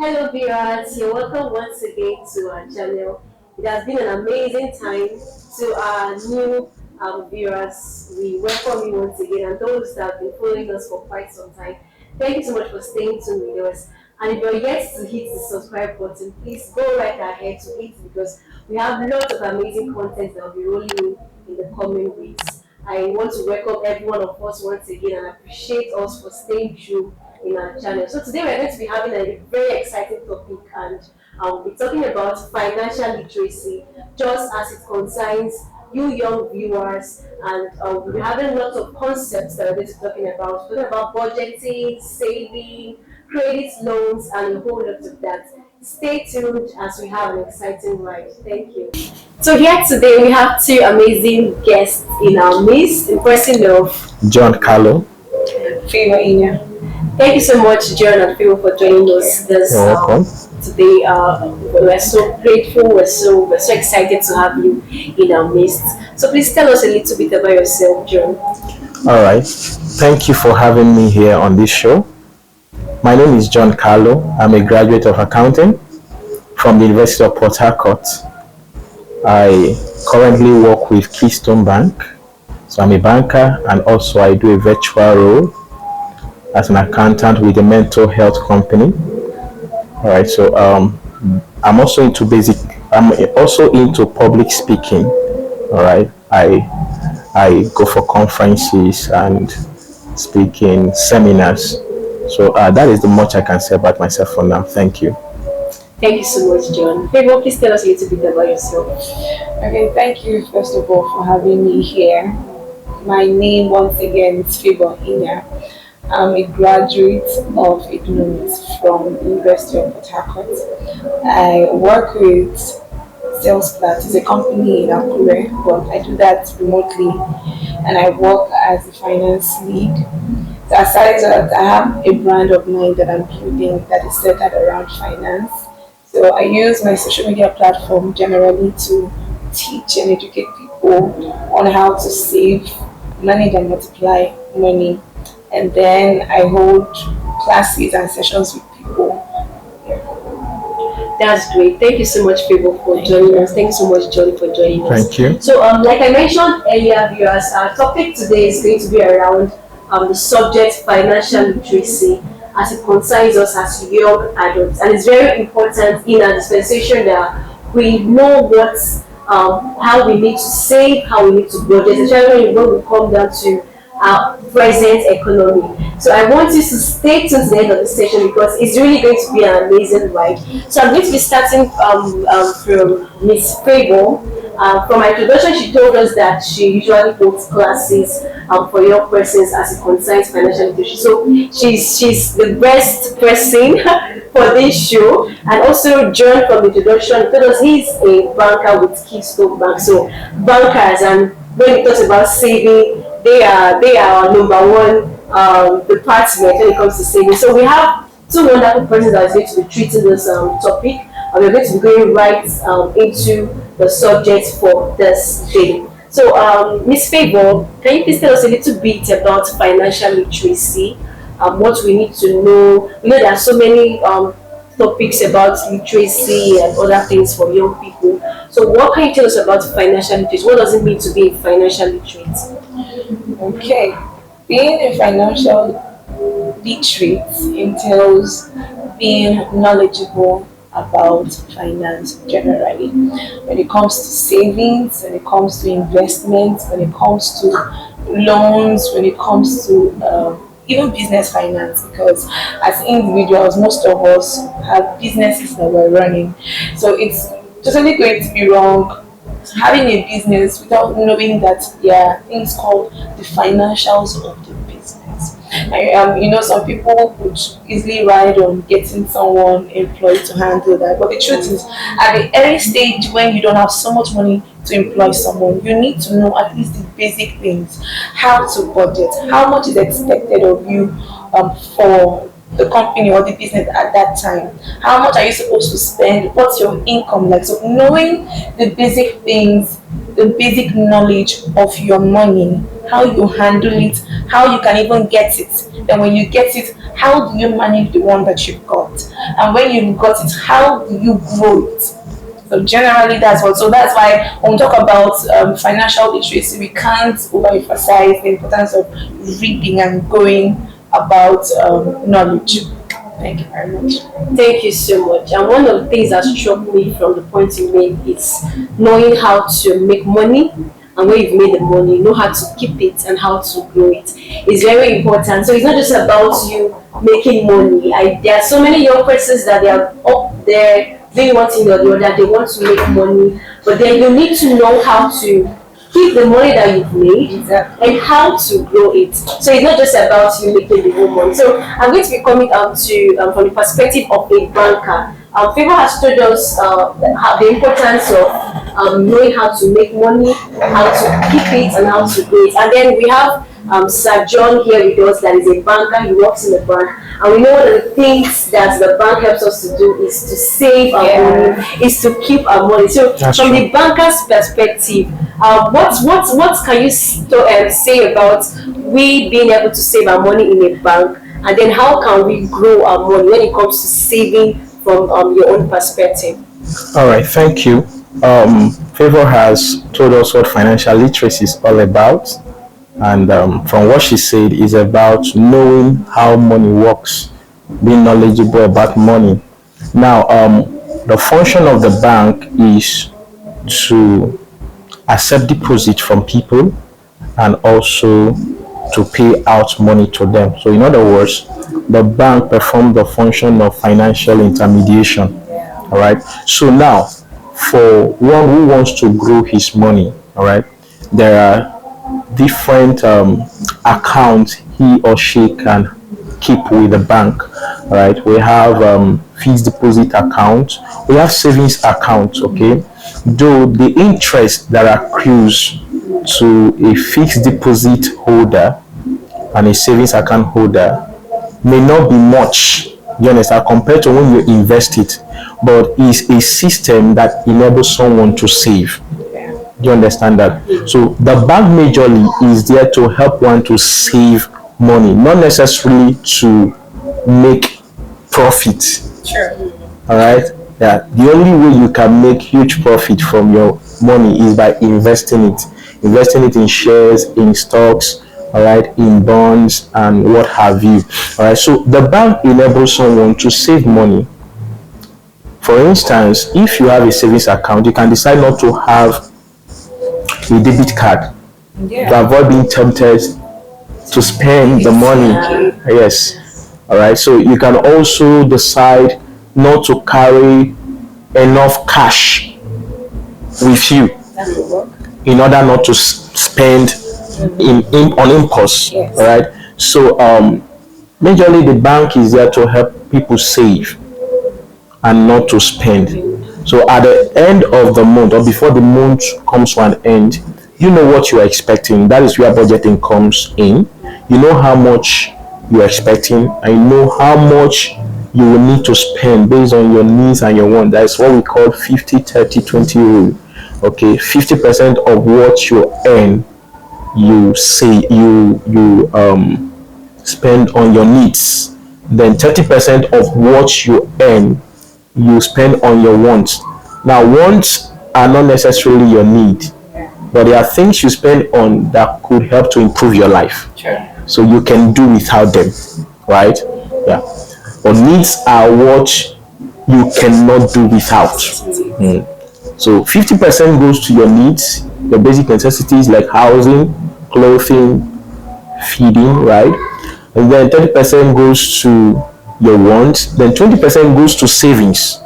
Hello viewers, you're welcome once again to our channel. It has been an amazing time to our new viewers. We welcome you once again and those that have been following us for quite some time. Thank you so much for staying tuned with us. And if you're yet to hit the subscribe button, please go right ahead to it because we have lots of amazing content that will be rolling in the coming weeks. I want to welcome every one of us once again and appreciate us for staying true in our channel. So today we're going to be having a very exciting topic and we're talking about financial literacy just as it concerns you young viewers and we're having lots of concepts that we're going to be talking about budgeting, saving, credit loans and a whole lot of that. Stay tuned as we have an exciting ride. Thank you. So here today we have two amazing guests in our midst in person of John Kalu. Favour Inya. Thank you so much, John and Favour, for joining us this You're welcome. today. We're so grateful. We're so excited to have you in our midst. So please tell us a little bit about yourself, John. All right. Thank you for having me here on this show. My name is John Kalu. I'm a graduate of accounting from the University of Port Harcourt. I currently work with Keystone Bank. So I'm a banker and also I do a virtual role as an accountant with a mental health company. All right. So I'm also into public speaking. All right. I go for conferences and speak in seminars. So that is the much I can say about myself for now. Thank you. Thank you so much, John. Favour, please tell us a little bit about yourself. Okay, thank you first of all for having me here. My name once again is Favour Inya. I'm a graduate of economics from the University of Port Harcourt. I work with Sales Plat. It's a company in Akure, but I do that remotely and I work as a finance lead. So aside that, I have a brand of mine that I'm building that is centered around finance. So I use my social media platform generally to teach and educate people on how to save, manage and multiply money. And then I hold classes and sessions with people. That's great. Thank you so much, Favour, for joining us. Thank you so much, John, for joining us. Thank you. So, like I mentioned earlier, viewers, our topic today is going to be around the subject financial literacy as it concerns us as young adults, and it's very important in our dispensation that we know how we need to save, how we need to budget, especially when we come down to our present economy. So I want you to stay tuned to the end of the session because it's really going to be an amazing ride. So I'm going to be starting from Miss Favour. From my introduction, she told us that she usually holds classes for young persons as it concerns financial literacy. So she's the best person for this show. And also John from the introduction told us he's a banker with Keystone Bank. So bankers, and when he talks about saving, they are our number one department when it comes to saving. So we have two wonderful persons that are going to be treating this topic. And we're going to be going right into the subject for this day. So, Miss Favour, can you please tell us a little bit about financial literacy? What we need to know. We know there are so many topics about literacy and other things for young people. So, what can you tell us about financial literacy? What does it mean to be a financial literate? Okay, being a financial literate entails being knowledgeable about finance generally. When it comes to savings, when it comes to investments, when it comes to loans, when it comes to even business finance, because as individuals, most of us have businesses that we're running. So it's totally going to be wrong having a business without knowing that there are things called the financials of the business. Some people would easily ride on getting someone employed to handle that. But the truth is, at the early stage when you don't have so much money to employ someone, you need to know at least the basic things: how to budget, how much is expected of you for the company or the business at that time. How much are you supposed to spend? What's your income like? So knowing the basic things the basic knowledge of your money, how you handle it, how you can even get it. Then when you get it, how do you manage the one that you've got? And when you've got it, how do you grow it? So generally, that's what. So that's why when we talk about financial literacy, we can't overemphasize the importance of reading and going about knowledge. Thank you very much. Thank you so much. And one of the things that struck me from the point you made is knowing how to make money, and when you've made the money, know how to keep it and how to grow it. It's very important. So it's not just about you making money. There are so many young persons that they are up there doing one thing or the other. They want to make money, but then you need to know how to keep the money that you've made. Exactly. And how to grow it. So it's not just about you making the whole money. So I'm going to be coming out to from the perspective of a banker. Favour has told us the importance of knowing how to make money, how to keep it, and how to grow it. And then we have Sir John here with us that is a banker. He works in the bank. And we know one of the things that the bank helps us to do is to save our money, is to keep our money. So That's from true. the banker's perspective, what can you say about we being able to save our money in a bank, and then how can we grow our money when it comes to saving from your own perspective? All right, thank you. Favor has told us what financial literacy is all about, and from what she said, is about knowing how money works, being knowledgeable about money. Now, the function of the bank is to accept deposit from people and also to pay out money to them. So, in other words, the bank performs the function of financial intermediation. All right. So now, for one who wants to grow his money, all right, there are different accounts he or she can keep with the bank. All right. We have fixed deposit account. We have savings account. Okay. Though the interest that accrues to a fixed deposit holder and a savings account holder may not be much, you understand, compared to when you invest it, but it's a system that enables someone to save. Do you understand that? So the bank majorly is there to help one to save money, not necessarily to make profit. Sure. All right. Yeah. The only way you can make huge profit from your money is by investing it in shares, in stocks, all right, in bonds, and what have you. All right. So the bank enables someone to save money. For instance, if you have a savings account, you can decide not to have a debit card to avoid being tempted to spend the money. Yes. All right. So you can also decide not to carry enough cash with you in order not to spend on impulse. Yes. All right. So majorly the bank is there to help people save and not to spend. So at the end of the month or before the month comes to an end, you know what you are expecting. That is where budgeting comes in. You know how much you are expecting, and you know how much you will need to spend based on your needs and your wants. That is what we call 50-30-20 rule. Okay, 50% of what you earn, you say you spend on your needs. Then 30% of what you earn, you spend on your wants. Now, wants are not necessarily your need, but there are things you spend on that could help to improve your life. Sure. So you can do without them, right? Yeah. But needs are what you cannot do without. So 50% goes to your needs, your basic necessities like housing, clothing, feeding, right? And then 30% goes to your wants. Then 20% goes to savings.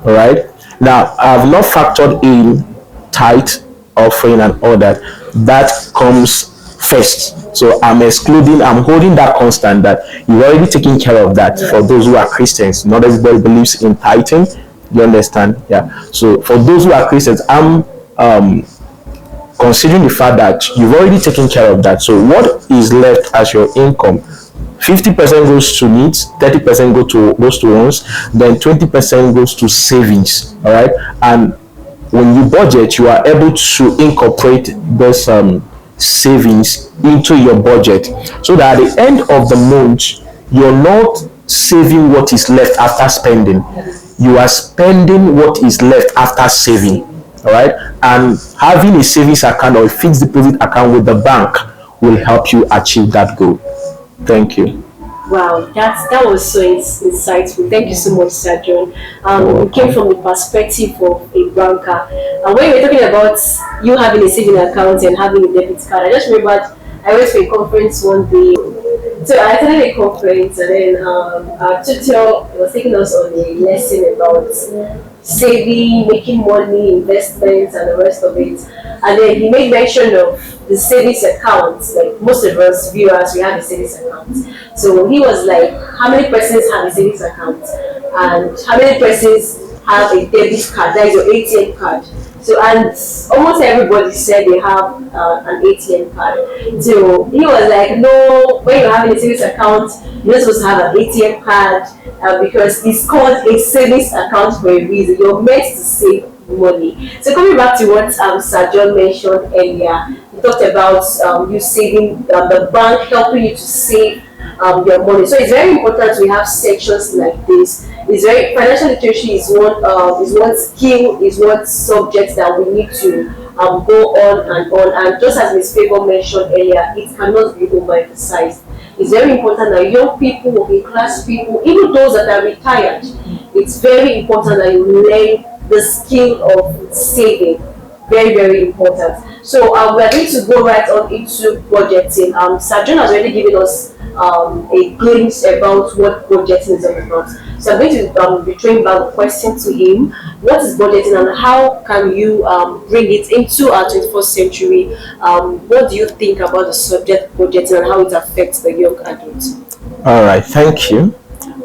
All right. Now I've not factored in tithe, offering, and all that. That comes first. So I'm holding that constant that you've already taken care of that. For those who are Christians, not everybody believes in tithing. You understand? Yeah. So for those who are Christians, I'm considering the fact that you've already taken care of that. So what is left as your income? 50% goes to needs, 30% goes to wants, then 20% goes to savings. All right. And when you budget, you are able to incorporate those savings into your budget, so that at the end of the month, you're not saving what is left after spending. You are spending what is left after saving. All right. And having a savings account or a fixed deposit account with the bank will help you achieve that goal. Thank you. Wow, that was so insightful. Thank you so much, Sir John. It came from the perspective of a banker. And when you were talking about you having a saving account and having a debit card, I just remembered I went to a conference one day. So I attended a conference, and then our tutor was taking us on a lesson about saving, making money, investments, and the rest of it. And then he made mention of the savings account. Like most of us viewers, we have a savings account. So he was like, how many persons have a savings account? And how many persons have a debit card? That is your ATM card. So, and almost everybody said they have an ATM card. So he was like, no, when you're having a savings account, you're not supposed to have an ATM card because it's called a savings account for a reason. You're meant to save money. So coming back to what Sir John mentioned earlier, he talked about you saving, the bank helping you to save your money. So it's very important we have sections like this. It's very financial literacy is one skill, is one subject that we need to go on. And just as Ms. Favour mentioned earlier, it cannot be overemphasized. It's very important that young people, working class people, even those that are retired, it's very important that you learn the skill of saving. Very, very important. So we're going to go right on into budgeting. Sir John has already given us a glimpse about what budgeting is all about. So I'm going to be throwing back a question to him. What is budgeting and how can you bring it into our 21st century? What do you think about the subject budgeting and how it affects the young adults? All right, thank you.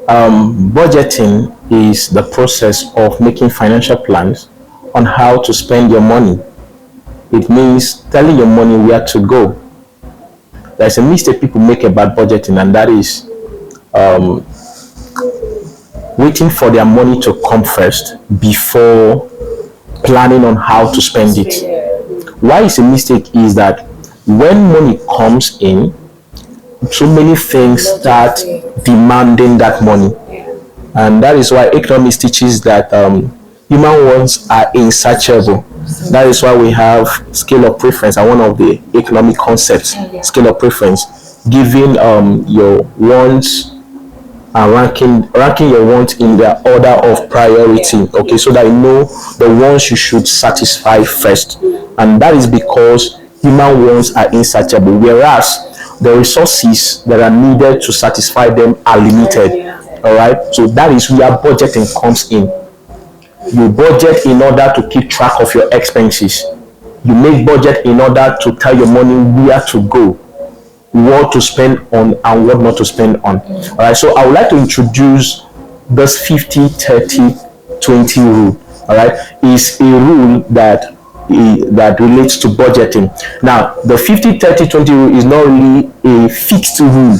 Budgeting is the process of making financial plans on how to spend your money. It means telling your money where to go. There's a mistake people make about budgeting, and that is waiting for their money to come first before planning on how to spend it. Why it's a mistake is that when money comes in, so many things start demanding that money. And that is why economics teaches that human wants are insatiable. That is why we have scale of preference, and one of the economic concepts, scale of preference, giving your wants and ranking your wants in their order of priority. Okay, so that you know the ones you should satisfy first, and that is because human wants are insatiable, whereas the resources that are needed to satisfy them are limited. All right, so that is where budgeting comes in. You budget in order to keep track of your expenses. You make budget in order to tell your money where to go, what to spend on and what not to spend on. All right, so I would like to introduce this 50-30-20 rule. All right, is a rule that relates to budgeting. Now, the 50-30-20 rule is not really a fixed rule.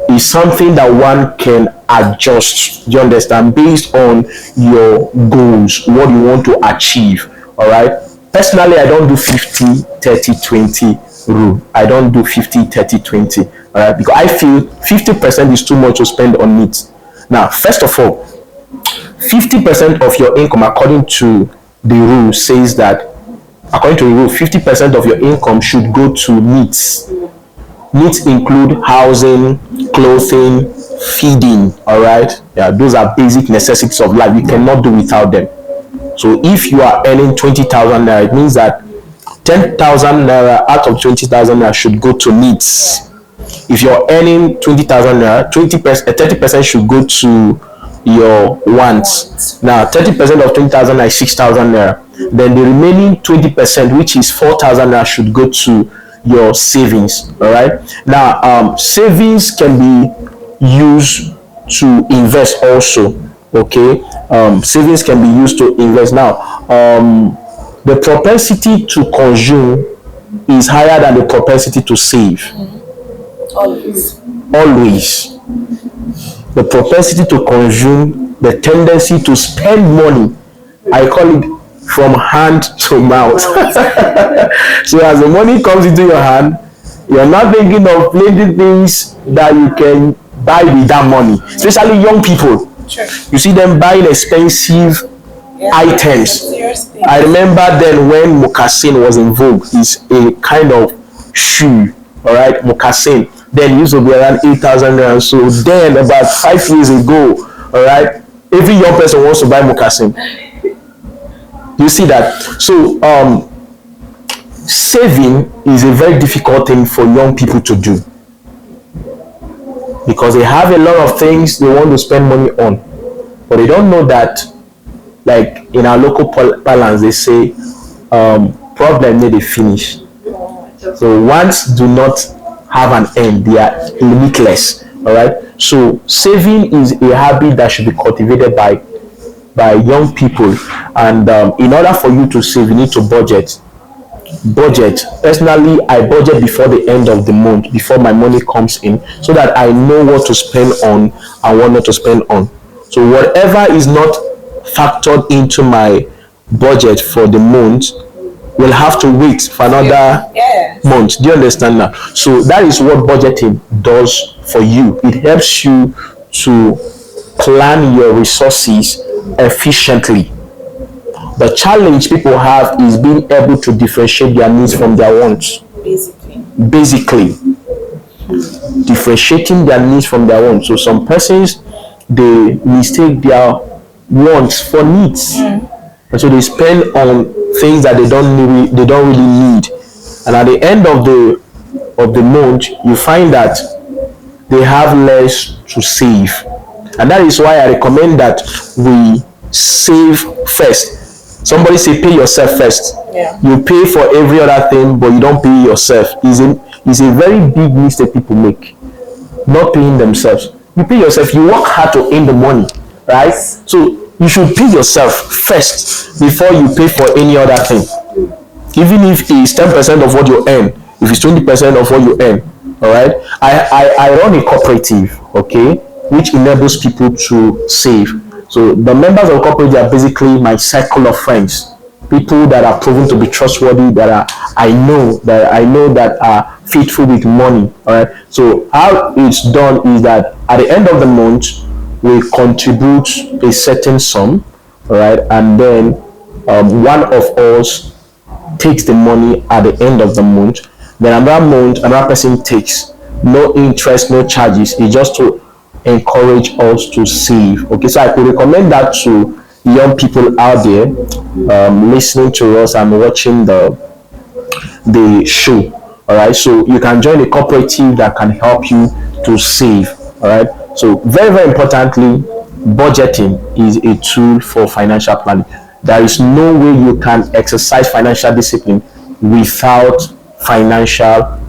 It's something that one can adjust, you understand, based on your goals, what you want to achieve. All right, personally, I don't do 50-30-20 rule. I don't do 50-30-20. All right, because I feel 50% is too much to spend on needs. Now, first of all, 50% of your income, according to the rule, says that, according to the rule, 50% of your income should go to needs. Needs include housing, clothing, feeding. All right, yeah, those are basic necessities of life. You cannot do without them. So if you are earning 20,000 naira, it means that 10,000 naira out of 20,000 naira should go to needs. If you're earning 20,000 naira, 30% should go to your wants. Now 30% of 20,000 naira is 6,000 naira. Then the remaining 20%, which is 4,000 naira, should go to your savings. All right, now savings can be used to invest also. Okay, savings can be used to invest. Now the propensity to consume is higher than the propensity to save. Always the propensity to consume, the tendency to spend money, I call it from hand to mouth. So as the money comes into your hand, you're not thinking of plenty things that you can buy with that money, especially young people. Sure. You see them buying expensive items. Seriously. I remember then when moccasin was in vogue. It's a kind of shoe, all right, moccasin. Then it used to be around 8,000 rand. So then, about 5 years ago, all right, every young person wants to buy moccasin. You see that? So saving is a very difficult thing for young people to do, because they have a lot of things they want to spend money on, but they don't know that, like in our local parlance they say, problem need they finish. So wants do not have an end, they are limitless. All right, so saving is a habit that should be cultivated by young people. And in order for you to save, you need to budget. Personally, I budget before the end of the month, before my money comes in, so that I know what to spend on and what not to spend on. So whatever is not factored into my budget for the month will have to wait for another month. Do you understand that? So that is what budgeting does for you. It helps you to plan your resources efficiently. The challenge people have is being able to differentiate their needs from their wants. Basically, differentiating their needs from their wants. So some persons, they mistake their wants for needs, and so they spend on things that they don't really need. And at the end of the month, you find that they have less to save. And that is why I recommend that we save first. Somebody say pay yourself first. You pay for every other thing, but you don't pay yourself. Is a very big mistake people make, not paying themselves. You pay yourself, you work hard to earn the money, right? So you should pay yourself first before you pay for any other thing. Even if it's 10% of what you earn, if it's 20% of what you earn, all right? I run a cooperative, okay, which enables people to save. So the members of the cooperative are basically my circle of friends, people that are proven to be trustworthy, that I know that are faithful with money. All right. So how it's done is that at the end of the month, we contribute a certain sum, all right, and then one of us takes the money at the end of the month. Then another month, another person takes. No interest, no charges. It's just to encourage us to save. Okay, so I could recommend that to young people out there listening to us and watching the show. All right, so you can join a cooperative that can help you to save. All right, so very importantly, budgeting is a tool for financial planning. There is no way you can exercise financial discipline without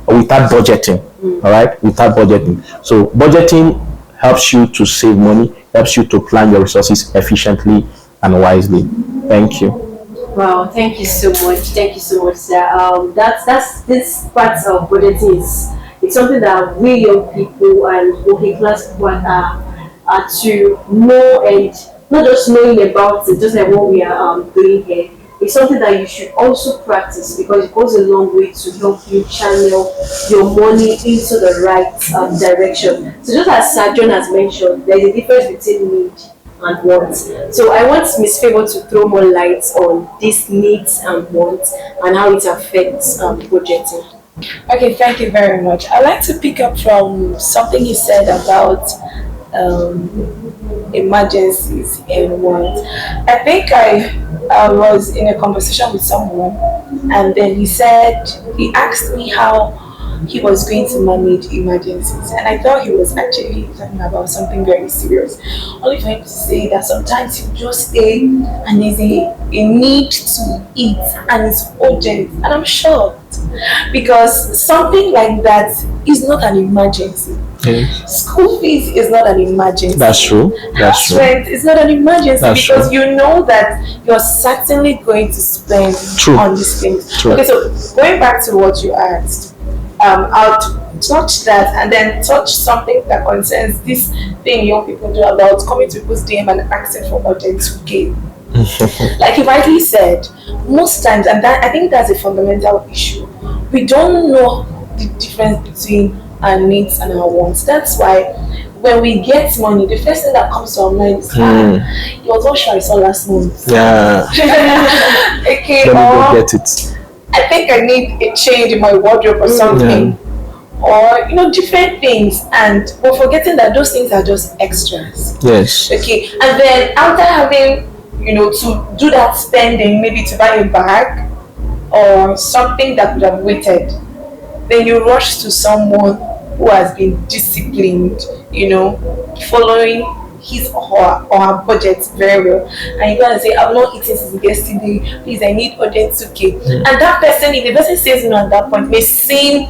budgeting. All right, without budgeting. So budgeting helps you to save money, helps you to plan your resources efficiently and wisely. Thank you. Wow, thank you so much. Thank you so much, sir. That's this part of budgeting it's something that we young people and working class people are to know, and not just knowing about it, just like what we are doing here. It's something that you should also practice, because it goes a long way to help you channel your money into the right direction. So just as Sir John has mentioned, there's a difference between need and wants. So I want Miss Favour to throw more light on these needs and wants and how it affects budgeting. Okay, thank you very much. I'd like to pick up from something you said about emergencies and wants. I think I was in a conversation with someone, and then he asked me how he was going to manage emergencies, and I thought he was actually talking about something very serious, only for him to say that sometimes you just stay and there's a need to eat and it's urgent. And I'm shocked, because something like that is not an emergency. School fees is not an emergency. That's true. That's true. Rent is not an emergency. That's because true. You know that you're certainly going to spend on these things. True. Okay, so going back to what you asked, I'll touch that and then touch something that concerns this thing young people do about coming to people's DM and asking for more than 2K. Like you rightly said, most times, and that I think that's a fundamental issue. We don't know the difference between our needs and our wants. That's why when we get money, the first thing that comes to our mind is, it was what I saw last month. Yeah. Okay, Let me go or get it. I think I need a change in my wardrobe or something. Or different things, and we're forgetting that those things are just extras. Yes. Okay, and then after having to do that spending, maybe to buy a bag or something that would have waited, then you rush to someone who has been disciplined, following his or her budget very well, and you go and say, I've not eaten since yesterday, please, I need urgent 2K. And that person, if the person says no at that point, may seem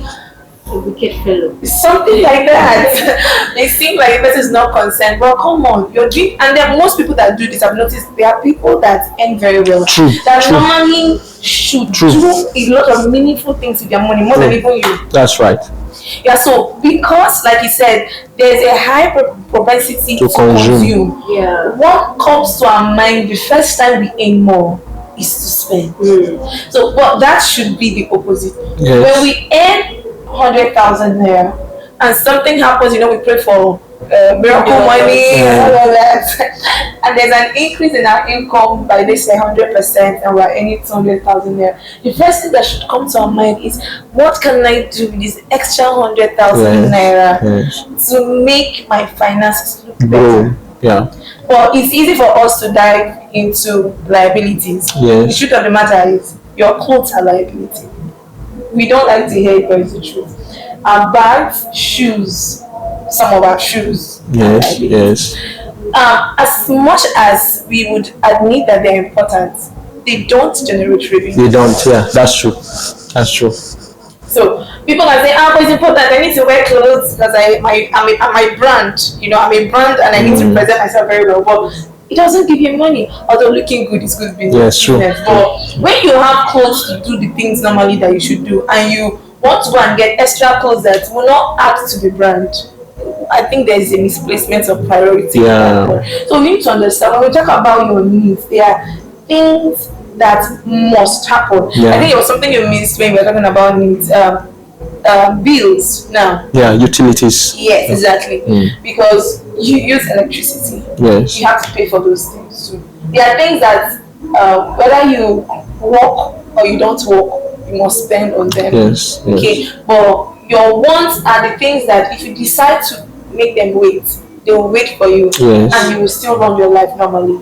A wicked fellow. something like that. They seem like the person is not concerned. Well, come on, you're doing, and there are most people that do this. I've noticed there are people that earn very well, True, that true. normally should True. do a lot of meaningful things with their money, more than even you. That's right. Yeah, so because, like you said, there's a high propensity To to consume. consume. Yeah. What comes to our mind the first time we earn more is to spend. So, but that should be the opposite. Yes. When we earn 100,000 naira and something happens, we pray for miracle money and all of that, and there's an increase in our income by this 100%, and we're earning 200,000 naira. The first thing that should come to our mind is, what can I do with this extra 100,000 naira to make my finances look better? Bro. Yeah. But it's easy for us to dive into liabilities. Yes. The truth of the matter is, your clothes are liability. We don't like to hear it, but it's the truth. Our bags, shoes, some of our shoes. Yes. Yes. As much as we would admit that they're important, they don't generate revenue. They don't. Yeah. That's true. That's true. So people are saying, but it's important. I need to wear clothes because I'm a brand. I'm a brand, and I need to present myself very well. But it doesn't give you money. Although looking good is good business. Yes, true. But when you have clothes to do the things normally that you should do, and you want to go and get extra clothes that will not add to the brand, I think there is a misplacement of priority. Yeah. So we need to understand, when we talk about your needs, there are things that must happen. Yeah. I think it was something you missed when we were talking about needs. Bills now. Yeah. Utilities. Yes, exactly. Because you use electricity. Yes. You have to pay for those things too. There are things that whether you work or you don't work, you must spend on them. Yes. Okay, but your wants are the things that if you decide to make them wait, they will wait for you, Yes. and you will still run your life normally.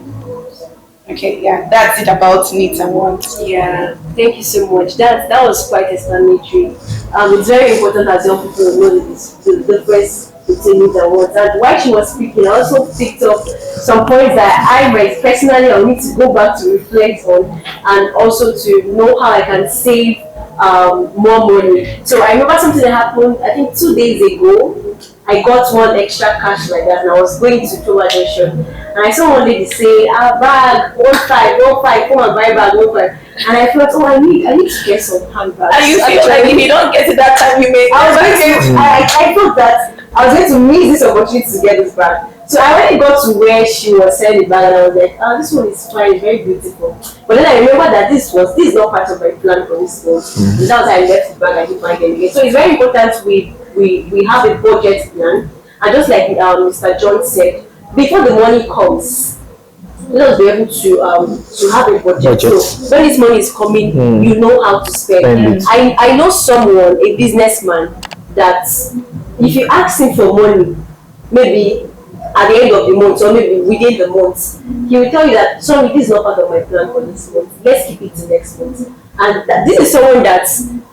Okay, yeah, that's it about needs and wants. Yeah, thank you so much. That was quite explanatory. It's very important as young people to know the difference between needs and wants. And while she was speaking, I also picked up some points that I might personally I need to go back to reflect on, and also to know how I can save more money. So I remember something that happened, I think 2 days ago. I got one extra cash like that, and I was going to Toba Junction, and I saw one lady say, bag, 15, come and buy bag, 15. And I thought, I need to get some handbags. And you feel like if you don't get it that time, you may. I thought that I was going to miss this opportunity to get this bag. So I went and got to where she was selling the bag, and I was like, this one is fine, it's very beautiful. But then I remember that this is not part of my plan for this month. And that was how I left the bag, I didn't find it again. So it's very important we have a budget plan, and just like Mr. John said, before the money comes, let us be able to have a budget. So when this money is coming, you know how to spend. I know someone, a businessman, that if you ask him for money, maybe at the end of the month or maybe within the month, he will tell you that, sorry, this is not part of my plan for this month. Let's keep it to next month. And this is someone that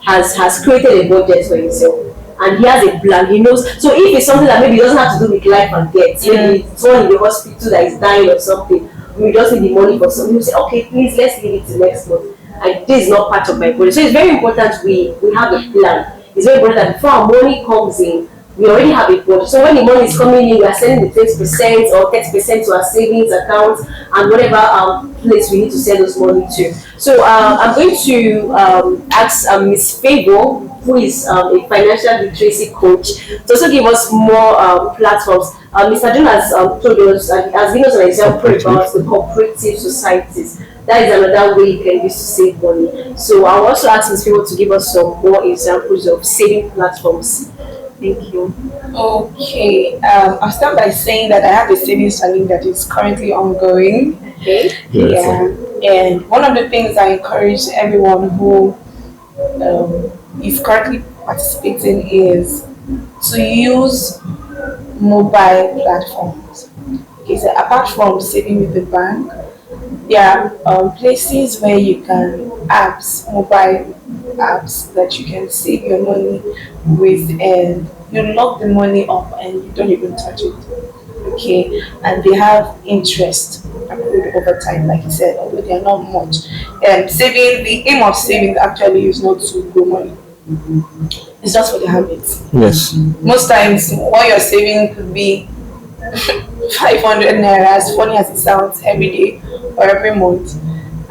has created a budget for himself. And he has a plan, he knows. So if it's something that maybe doesn't have to do with life and death, maybe someone in the hospital that is dying or something, we just need the money for something, we say, okay, please, let's leave it till next month. And this is not part of my budget. So it's very important we have a plan. It's very important that before our money comes in, we already have a budget. So when the money is coming in, we are sending the 20% or 30% to our savings account and whatever place we need to send those money to. So I'm going to ask Miss Favour, who who is a financial literacy coach, to also give us more platforms. Mr. John has told us, has given us an example about the cooperative societies. That is another way you can use to save money. So I'll also ask Ms. Favour to give us some more examples of saving platforms. Thank you. Okay, I'll start by saying that I have a savings challenge that is currently ongoing. Okay. Yeah, and one of the things I encourage everyone who is currently participating is to use mobile platforms. Okay, so apart from saving with the bank, there are places where you can mobile apps that you can save your money with, and you lock the money up and you don't even touch it. Okay, and they have interest accrued over time, like you said, although they are not much. Saving, the aim of saving actually is not to grow money. It's just for the habits. Yes. Most times, what you're saving could be 500 naira, as funny as it sounds, every day or every month.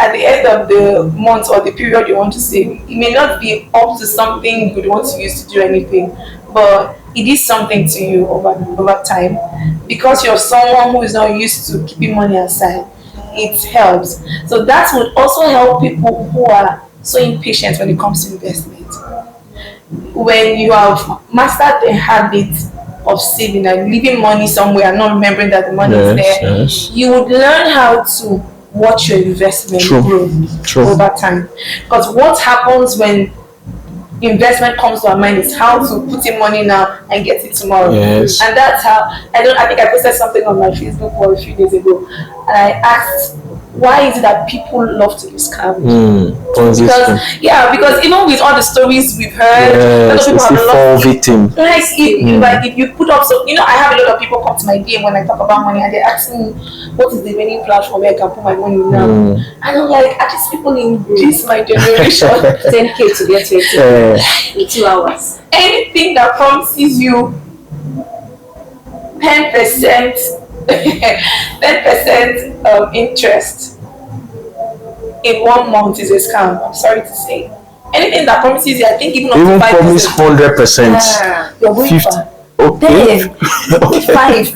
At the end of the month or the period you want to save, it may not be up to something you want to use to do anything, but it is something to you over time. Because you're someone who is not used to keeping money aside, it helps. So that would also help people who are so impatient when it comes to investment. When you have mastered the habit of saving and leaving money somewhere and not remembering that the money is there, you would learn how to watch your investment grow over time. Because what happens when investment comes to our mind is how to put in money now and get it tomorrow. Yes. And that's how I think I posted something on my Facebook wall a few days ago, and I asked, why is it that people love to be scammed? Because even with all the stories we've heard, a lot of people have lost victim. Like if you put up, so I have a lot of people come to my DM when I talk about money, and they ask me, what is the winning platform where I can put my money now? And I'm like, are these people in this my generation? 10K to get it in 2 hours. Anything that promises you 10% 10% interest in 1 month is a scam. I'm sorry to say. Anything that promises you, I think even up to 5%. Promise 100%. You're going 50. far. Okay. Then 5.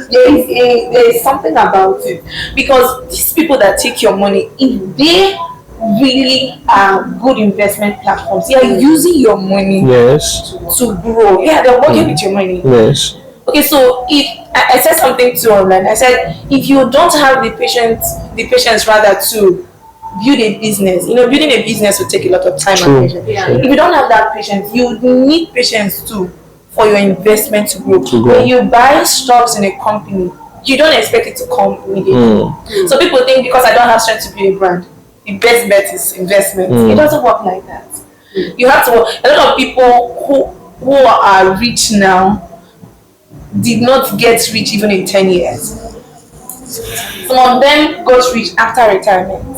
There is something about it, because these people that take your money, if they really are good investment platforms, they are using your money to grow. Yeah, they're working with your money. Yes. Okay, so if I said something too online, I said if you don't have the patience rather to build a business, building a business will take a lot of time and patience. Yeah. If you don't have that patience, you need patience too for your investment to grow. When you buy stocks in a company, you don't expect it to come immediately. So people think because I don't have strength to build a brand, the best bet is investment. It doesn't work like that. You have to work. A lot of people who are rich now did not get rich even in 10 years. Some of them got rich after retirement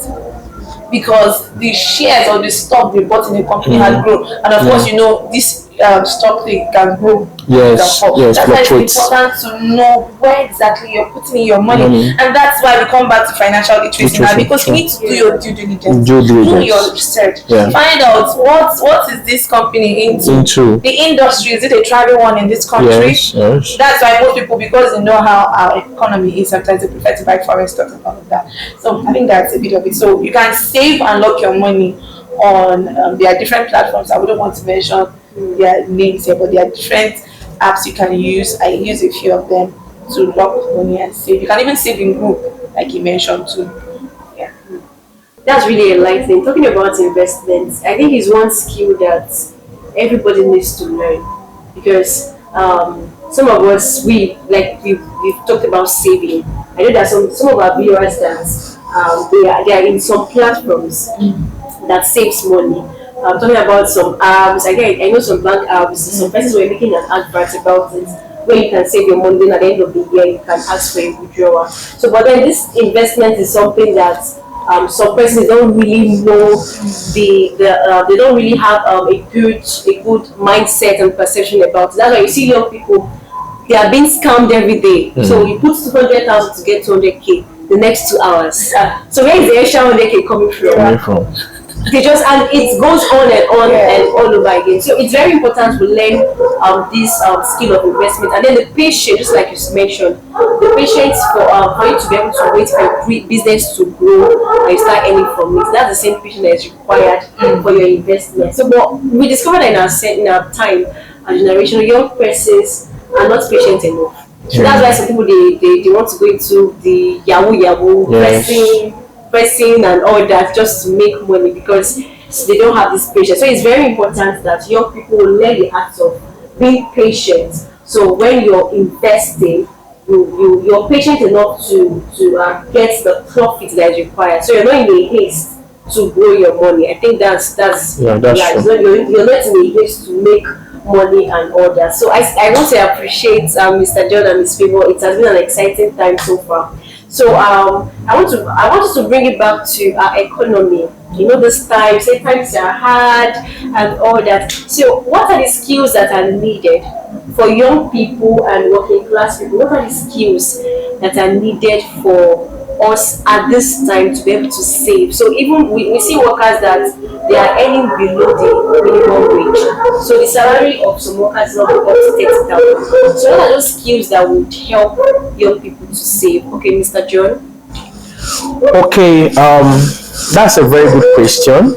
because the shares or the stock they bought in the company had grown, and of course this stock thing can grow. That's why it's important to know where exactly you're putting in your money, and that's why we come back to financial literacy now, because you need to do your due diligence, do your research, find out what is this company into, the industry, is it a thriving one in this country? That's why most people, because they know how our economy is, sometimes they prefer to buy foreign stocks and all of that. So I think that's a bit of it. So you can save and lock your money on there are different platforms. I wouldn't want to mention their names here, but there are different apps you can use. I use a few of them to lock money and save. You can even save in group, like you mentioned too. Yeah, that's really enlightening. Talking about investments, I think is one skill that everybody needs to learn, because some of us we've talked about saving. I know that some of our viewers that they are in some platforms that saves money. I'm talking about some apps. Again, I know some bank apps. Some places were making an advert about it, where you can save your money. Then at the end of the year, you can ask for a withdrawal. So, but then this investment is something that some persons don't really know they don't really have a good mindset and perception about it. That's why you see young people, they are being scammed every day. So you put 200,000 to get 200K the next 2 hours. So where is the extra 100K coming from? they just, and it goes on and on and all over again. So it's very important to learn this skill of investment, and then the patience, just like you mentioned, the patience for you to be able to wait for your business to grow and you start earning from it. That's the same patience that is required for your investment. So, but we discovered that in our time and generation, young persons are not patient enough. So that's why some people they want to go into the yahoo pressing and all that just to make money, because they don't have this patience. So it's very important that young people learn the act of being patient. So when you're investing, you're patient enough to get the profit that is required. So you're not in a haste to grow your money. I think that's True. So you're not in a haste to make money and all that. So I want to appreciate Mr. John and Miss Favour. It has been an exciting time so far. So I want to bring it back to our economy. You know, this time, say times are hard and all that. So what are the skills that are needed for young people and working class people? What are the skills that are needed for us at this time to be able to save? So even we see workers that they are earning below the minimum wage. So the salary of some workers is not up to 30,000. So what are those skills that would help young people to save? Okay, Mr. John. Okay, that's a very good question,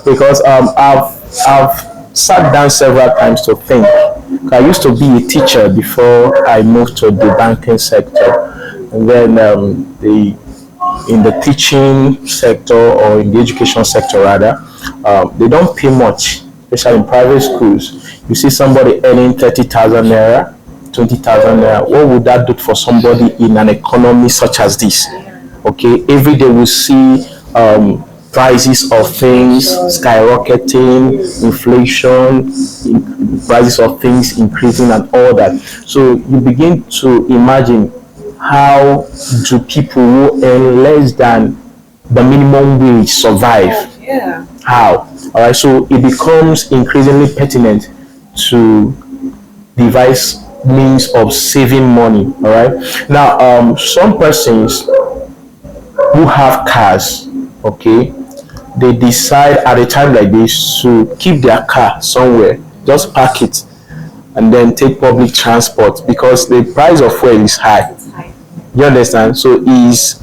because I've sat down several times to think. I used to be a teacher before I moved to the banking sector, and then in the teaching sector, or in the education sector rather, they don't pay much, especially in private schools. You see somebody earning 30,000 naira, 20,000 naira. What would that do for somebody in an economy such as this? Okay, every day we see prices of things skyrocketing, inflation, prices of things increasing, and all that. So you begin to imagine, how do people who earn less than the minimum wage survive? How? All right, so it becomes increasingly pertinent to devise means of saving money. All right, now some persons who have cars, okay, they decide at a time like this to keep their car somewhere, just park it, and then take public transport, because the price of fuel is high. You understand? So it's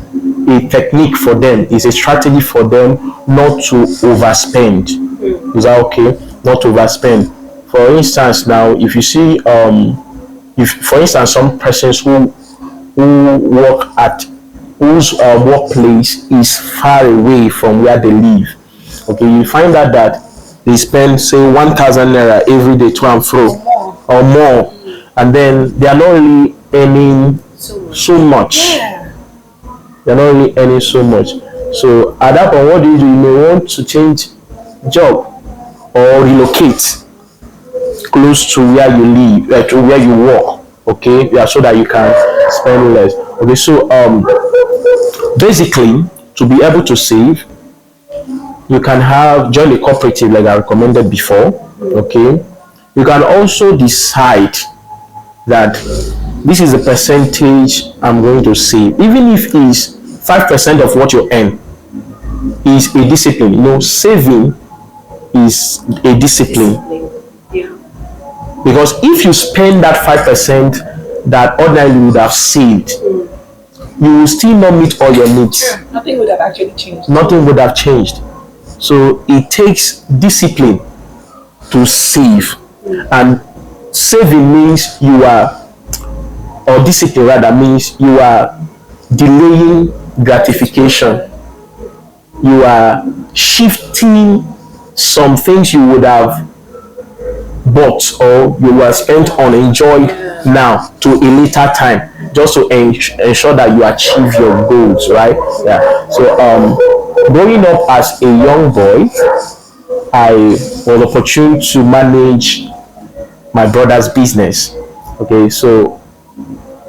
a technique for them, it's a strategy for them not to overspend. Is that okay? Not to overspend. For instance, now if you see if for instance some persons who work at whose workplace is far away from where they live, okay, you find out that they spend say 1,000 naira every day to and fro, or more, and then they are not really earning so much. They're not really earning so much. So at that point, what do? You may want to change job or relocate close to where you live, to where you work. Okay, yeah, so that you can spend less. Okay, so basically, to be able to save, you can join a cooperative like I recommended before. Okay, you can also decide that this is the percentage I'm going to save, even if it's 5% of what you earn. Is a discipline. You know, saving is a discipline. Because if you spend that 5% that ordinarily you would have saved, you will still not meet all your needs. Nothing would have actually changed. Nothing would have changed. So it takes discipline to save. And saving means or discipline rather means you are delaying gratification. You are shifting some things you would have bought or you were spent on enjoyed now to a later time, just to ensure that you achieve your goals, right? Yeah. So growing up as a young boy, I was opportune to manage my brother's business. Okay, so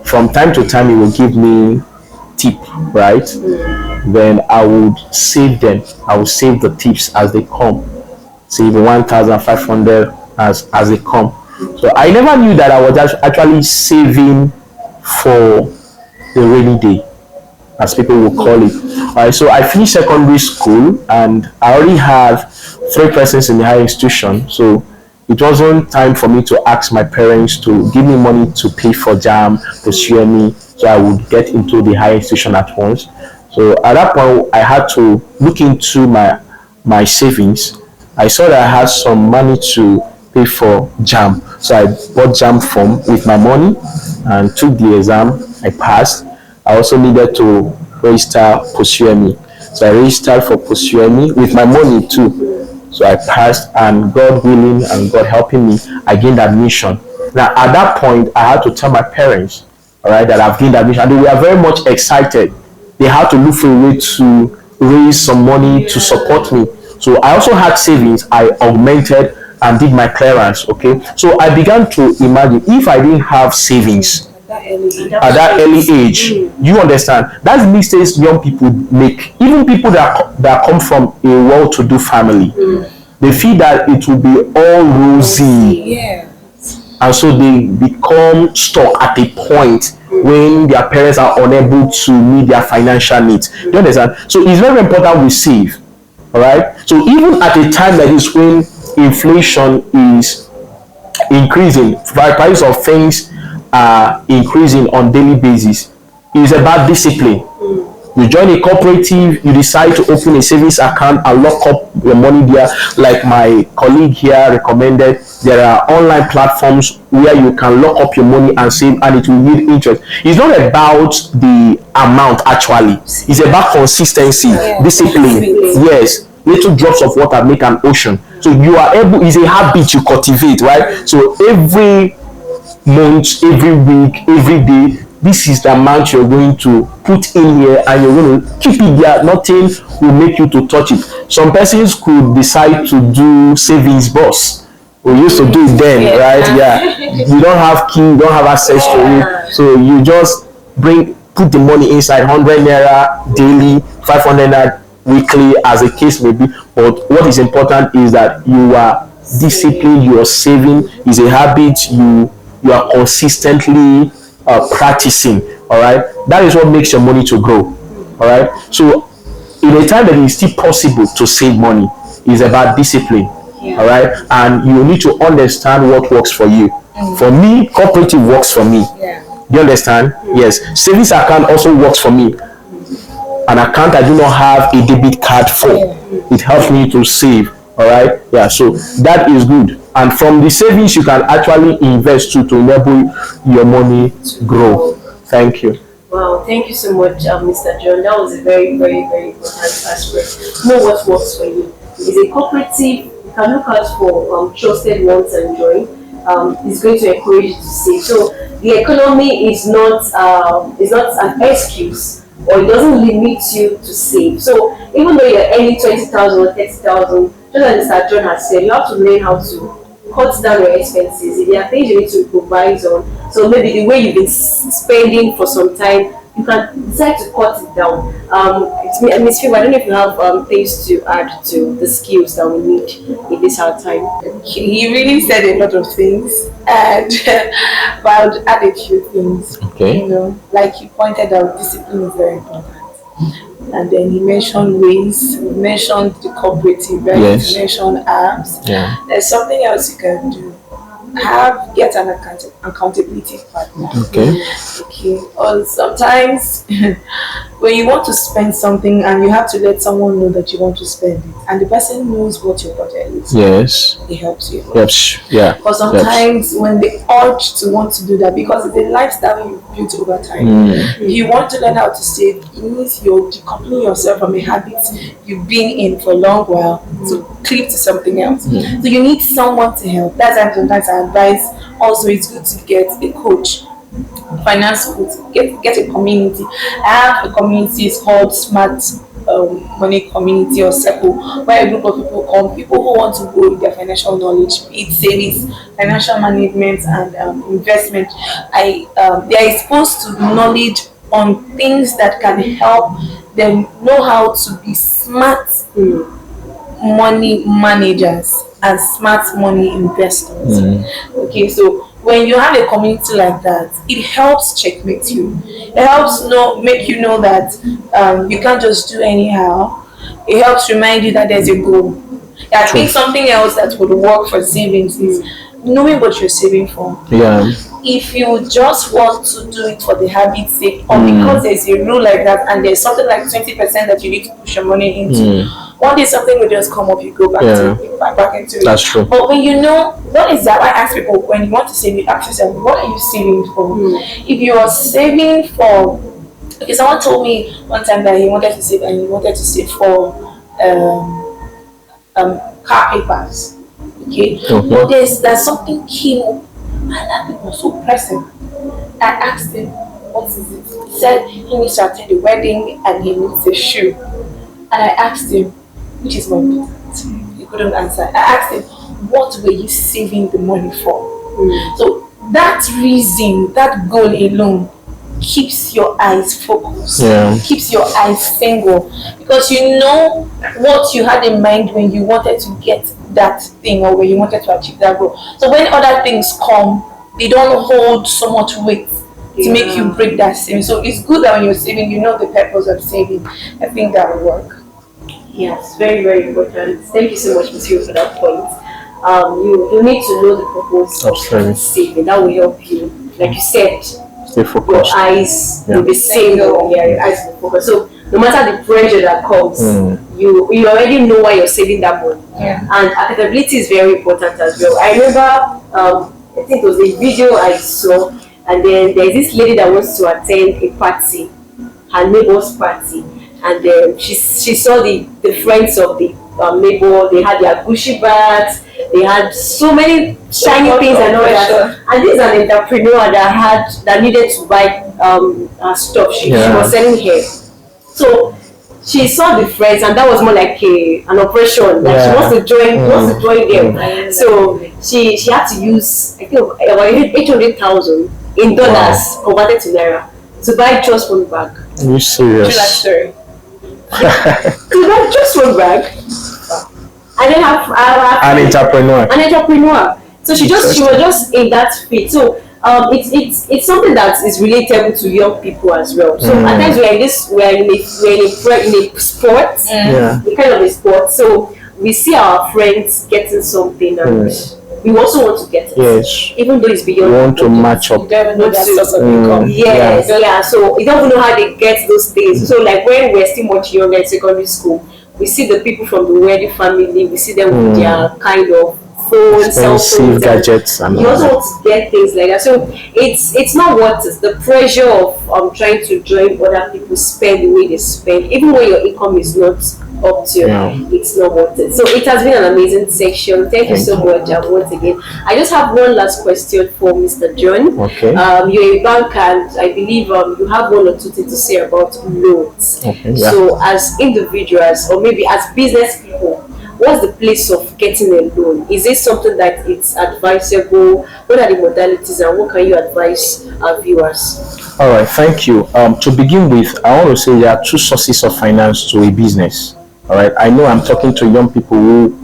from time to time he will give me tip, right? Then I would save them. I would save the tips as they come. Save 1,500 as they come. So I never knew that I was actually saving for the rainy day. as people will call it. All right, so I finished secondary school and I already have three persons in the higher institution. So it wasn't time for me to ask my parents to give me money to pay for jam, pursue me, so I would get into the higher institution at once. So at that point, I had to look into my savings. I saw that I had some money to pay for jam, so I bought jam form with my money and took the exam. I passed. I also needed to register pursue me, so I registered for pursue me with my money too. So I passed, and God willing and God helping me, I gained admission. Now at that point, I had to tell my parents, all right, that I've gained admission, and they were very much excited. They had to look for a way to raise some money to support me. So I also had savings. I augmented and did my clearance. Okay, so I began to imagine if I didn't have savings at that early age, you understand, that's mistakes young people make. Even people that come from a well-to-do family, they feel that it will be all rosy, and so they become stuck at a point when their parents are unable to meet their financial needs. Do you understand? So it's very important we save. All right, so even at a time like this when inflation is increasing, price of things are increasing on daily basis, it's about discipline. You join a cooperative, you decide to open a savings account and lock up your money there. Like my colleague here recommended, there are online platforms where you can lock up your money and save, and it will yield interest. It's not about the amount actually, it's about consistency, discipline. Yes, little drops of water make an ocean. So you are able, it's a habit you cultivate, right? So every month, every week, every day, this is the amount you're going to put in here, and you're going to keep it there. Nothing will make you to touch it. Some persons could decide to do savings boss. We used to do it then, right? Yeah. You don't have key, you don't have access to it. So you just put the money inside, 100 naira daily, 500 naira weekly, as the case may be. But what is important is that you are disciplined, you are saving, is a habit you are consistently practicing. All right, that is what makes your money to grow. All right, so in a time that it is still possible to save money, is about discipline. All right, and you need to understand what works for you. For me, cooperative works for me. Do you understand? Yes, savings account also works for me. An account I do not have a debit card for, it helps me to save. All right, yeah, so that is good. And from the savings, you can actually invest to enable your money grow. Thank you. Wow, thank you so much, Mr. John. That was a very, very, very important aspect. Know what works for you. It's a cooperative. You can look out for trusted ones and join. It's going to encourage you to save. So the economy is not an excuse, or it doesn't limit you to save. So even though you're earning 20,000 or 30,000, just as Mr. John has said, you have to learn how to cut down your expenses. If there are things you need to improvise on, so maybe the way you've been spending for some time, you can decide to cut it down. Ms. Favour, I don't know if you have things to add to the skills that we need in this hard time. He really said a lot of things, and but I would add a few things. Okay. You know, like you pointed out, discipline is very important. And then he mentioned ways, he mentioned the cooperative, right? Yes. He mentioned apps. Yeah. There's something else you can do. Get an accountability partner. Okay. Or sometimes when you want to spend something and you have to let someone know that you want to spend it, and the person knows what your budget is. Yes. It helps you. Yes. Yeah. But sometimes when they urge to want to do that, because it's a lifestyle you've built over time, if you want to learn how to save, it means you're decoupling yourself from a habit you've been in for a long while to cleave to something else. So you need someone to help. That's why sometimes I advise also it's good to get a coach, finance coach, get a community. I have a community, it's called Smart Money Community or Circle, where a group of people come, people who want to grow with their financial knowledge, be it savings, financial management, and investment. They are exposed to knowledge on things that can help them know how to be smart money managers and smart money investors. Okay, so when you have a community like that, it helps checkmate you. It helps make you know that you can't just do anyhow. It helps remind you that there's a goal. I think something else that would work for savings is knowing what you're saving for. Yeah. If you just want to do it for the habit's sake, or because there's a rule like that, and there's something like 20% that you need to push your money into, one day something will just come up, you go back back into it. That's true. But when you know what is that, I ask people when you want to save, you ask yourself, what are you saving for? If you are saving for, okay, someone told me one time that he wanted to save, and he wanted to save for car papers. Okay, but there's something came up, and that thing was so pressing. I asked him, what is it? He said he needs to attend a wedding and he needs a shoe. And I asked him, which is more important? He couldn't answer. I asked him, what were you saving the money for? So that reason, that goal alone keeps your eyes focused, keeps your eyes single, because you know what you had in mind when you wanted to get that thing, or when you wanted to achieve that goal. So when other things come, they don't hold so much weight to make you break that saving. So it's good that when you're saving, you know the purpose of saving. I think that will work. Yes, very, very important. Thank you so much, Monsieur, for that point. You need to know the purpose of saving. That will help you. Like you said, stay focused. Your eyes will be single. Yeah, your eyes will focus. So no matter the pressure that comes, you already know why you're saving that money. Yeah. And accountability is very important as well. I remember, I think it was a video I saw, and then there's this lady that wants to attend a party, her neighbor's party, and then she saw the friends of the neighbor. They had their Gucci bags, they had so many shiny things and all that. And this is an entrepreneur that needed to buy her stuff. She was selling hair. So she saw the friends, and that was more like an operation. Like she wants to join them. So she had to use, I think, about 800,000 in dollars converted to naira to buy just one bag. Are you serious? True that story. To buy just one bag, and then have an entrepreneur. So she was just in that fit. So it's something that is relatable to young people as well. So at times we're in a sport, we're kind of a sport. So we see our friends getting something, and we also want to get it. Yes. Even though it's beyond. We want to match up. You don't know that source of income. Yes. So you don't even know how they get those things. So like when we're still much younger in secondary school, we see the people from the wealthy family. We see them with their kind of phones, cell phones, gadgets, and you also want to get things like that. So it's not worth it. The pressure of trying to join other people spend the way they spend, even when your income is not up to it's not worth it. So it has been an amazing section. Thank you so much once again. I just have one last question for Mr. John. Okay. You're a banker, and I believe you have one or two things to say about loans. Okay. So as individuals, or maybe as business people, what's the place of getting a loan? Is it something that it's advisable? What are the modalities, and what can you advise our viewers? All right, thank you. To begin with, I want to say there are two sources of finance to a business. All right, I know I'm talking to young people who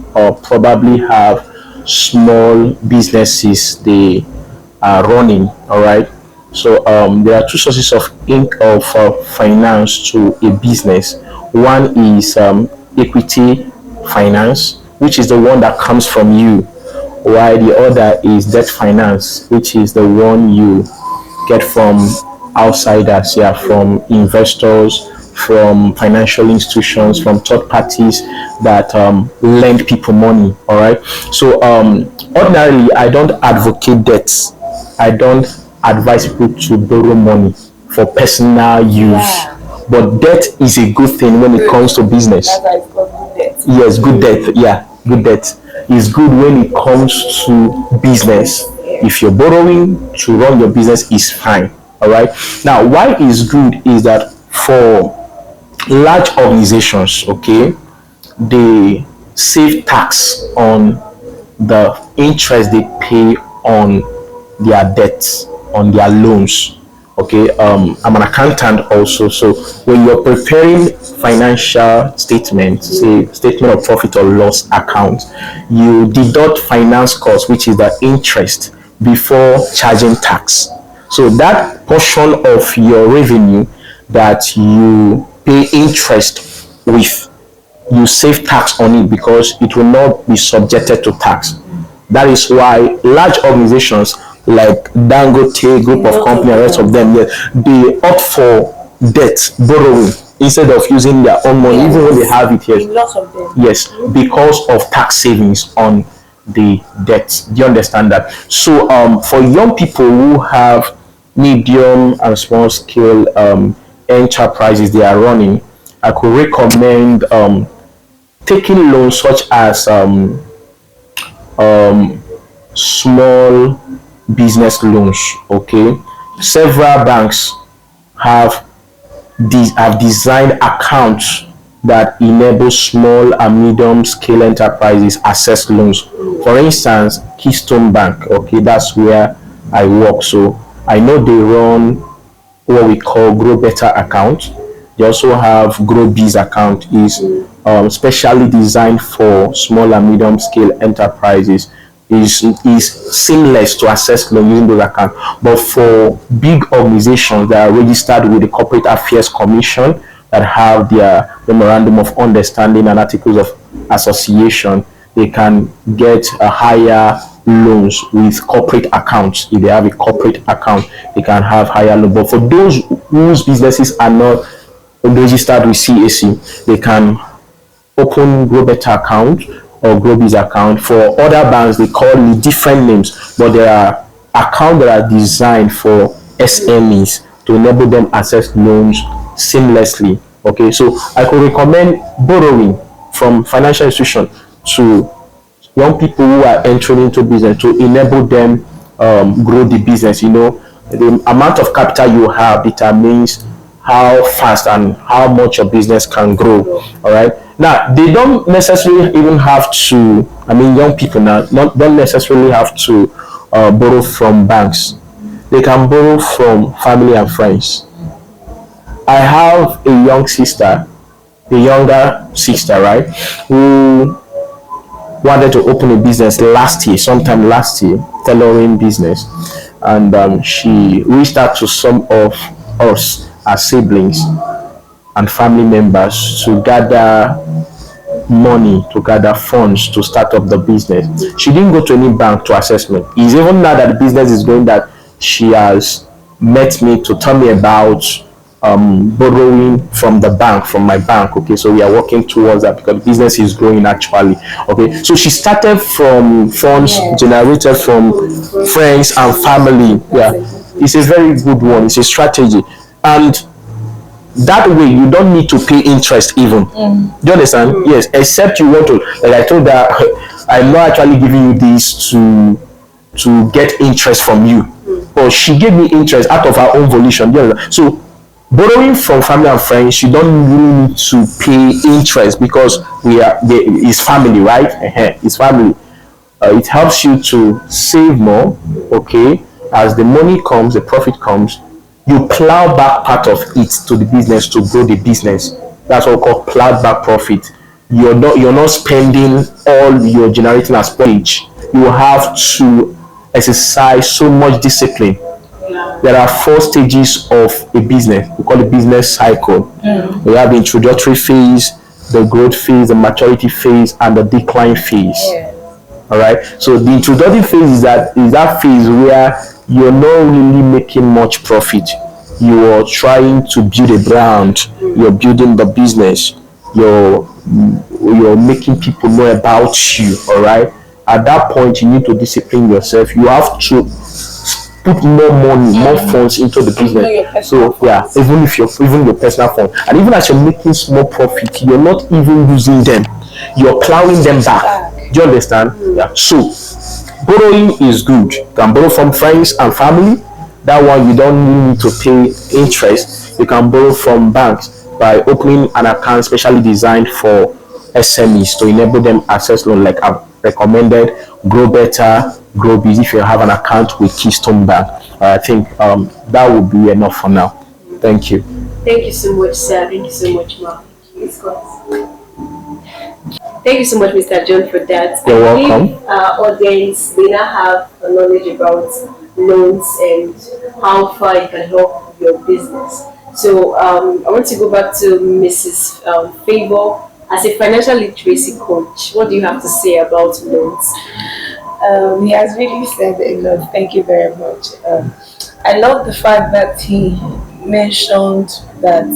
probably have small businesses they are running. All right, so there are two sources of finance to a business. One is equity finance, which is the one that comes from you, while the other is debt finance, which is the one you get from outsiders, from investors, from financial institutions, from third parties that lend people money. All right. So ordinarily, I don't advocate debts. I don't advise people to borrow money for personal use. But debt is a good thing when it comes to business. Yes, good debt. Yeah, good debt is good when it comes to business. If you're borrowing to run your business, is fine. All right. Now, why is good is that for large organizations, okay, they save tax on the interest they pay on their debts, on their loans. Okay, I'm an accountant also, so when you're preparing financial statements, say statement of profit or loss account, you deduct finance costs, which is the interest before charging tax. So that portion of your revenue that you pay interest with, you save tax on it because it will not be subjected to tax. That is why large organizations like Dangote group of company and rest of them, yes, they opt for debt borrowing instead of using their own money, even when they have it here. Lots of them. Yes, because of tax savings on the debt. Do you understand that? So for young people who have medium and small scale enterprises they are running, I could recommend taking loans such as small business loans. Okay, several banks have have designed accounts that enable small and medium scale enterprises access loans. For instance, Keystone Bank, okay, that's where I work. So I know they run what we call Grow Better account. They also have Grow Biz account, is specially designed for small and medium scale enterprises. Is seamless to access loan using those accounts. But for big organizations that are registered with the Corporate Affairs Commission, that have their memorandum of understanding and articles of association, they can get a higher loans with corporate accounts. If they have a corporate account, they can have higher loan. But for those whose businesses are not registered with CAC, they can open Grow Better account or Grow Biz account. For other banks, they call it different names, but there are accounts that are designed for SMEs to enable them access loans seamlessly. Okay, so I could recommend borrowing from financial institution to young people who are entering into business to enable them grow the business. You know, the amount of capital you have determines how fast and how much your business can grow. All right. Now, they don't necessarily even have to, I mean, young people now don't necessarily have to borrow from banks. They can borrow from family and friends. I have a young sister, a younger sister, right, who wanted to open a business last year, sometime last year, tailoring business. And she reached out to some of us as siblings and family members to gather money, to gather funds to start up the business. She didn't go to any bank to assessment. It's even now that the business is going that she has met me to tell me about borrowing from the bank, from my bank. Okay, so we are working towards that because business is growing actually. Okay, so she started from funds generated from friends and family. Yeah, it's a very good one. It's a strategy, and that way you don't need to pay interest even. Do you understand? Yes, except you want to, like I told her, I'm not actually giving you this to get interest from you, but she gave me interest out of her own volition. So borrowing from family and friends, you don't really need to pay interest because it's family, right? It's family. It helps you to save more. Okay, as the money comes, the profit comes, you plow back part of it to the business to grow the business. That's what we call plowed back profit. You're not spending all you're generating as wage. You have to exercise so much discipline. There are 4 stages of a business. We call it business cycle. We have the introductory phase, the growth phase, the maturity phase, and the decline phase. All right. So the introductory phase is that phase where you're not really making much profit. You are trying to build a brand. You're building the business. You're making people know about you. All right. At that point, you need to discipline yourself. You have to put more money, more funds into the business. So yeah, even your personal funds, and even as you're making small profit, you're not even using them. You're plowing them back. Do you understand? Yeah. So borrowing is good. You can borrow from friends and family. That one you don't need to pay interest. You can borrow from banks by opening an account specially designed for SMEs to enable them access loan, like I've recommended Grow Better, Grow Biz. If you have an account with Keystone Bank, I think that would be enough for now. Thank you. Thank you so much, sir. Thank you so much, ma'am. It's good. Thank you so much, Mr. John, for that. You're I welcome. believe our audience they now have a knowledge about loans and how far it can help your business. So I want to go back to Mrs. Favour. As a financial literacy coach, what do you have to say about loans? He has really said a lot. Thank you very much. I love the fact that he mentioned that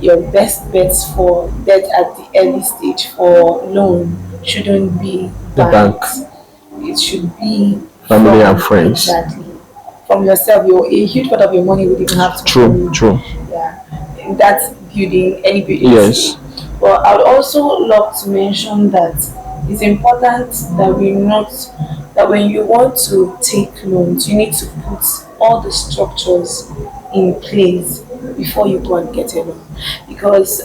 your best bets for debt at the early stage for loan shouldn't be The bank, banks. It should be family, and from friends. exactly from yourself. A huge part of your money would even have to come True, true. yeah, that's building any building. Yes. But I would also love to mention that it's important that we note that when you want to take loans, you need to put all the structures in place before you go and get a loan. Because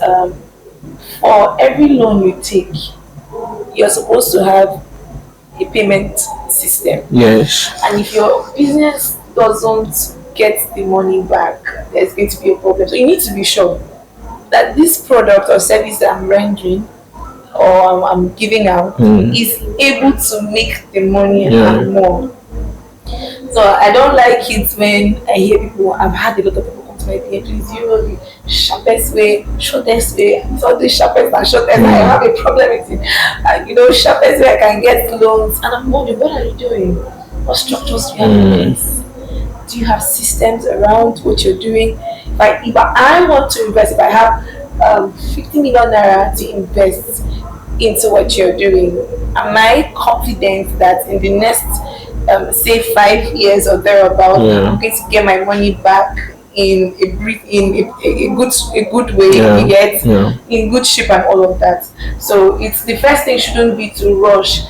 for every loan you take, you're supposed to have a payment system. Yes. And if your business doesn't get the money back, there's going to be a problem. So you need to be sure that this product or service that I'm rendering or I'm giving out is able to make the money Yeah. and more. So I don't like it when I hear people. I've had a lot of people come to my DM. Please, you know the sharpest way, shortest way. So the sharpest and shortest. I have a problem with it. Sharpest way I can get loans. And I'm wondering, what are you doing? What structures do you have in place? Do you have systems around what you're doing? If I want to invest, if I have 50 million naira to invest into what you're doing, am I confident that in the next say 5 years or thereabout, I'm going to get my money back in a good way, you get in good shape and all of that. So it's the first thing shouldn't be to rush.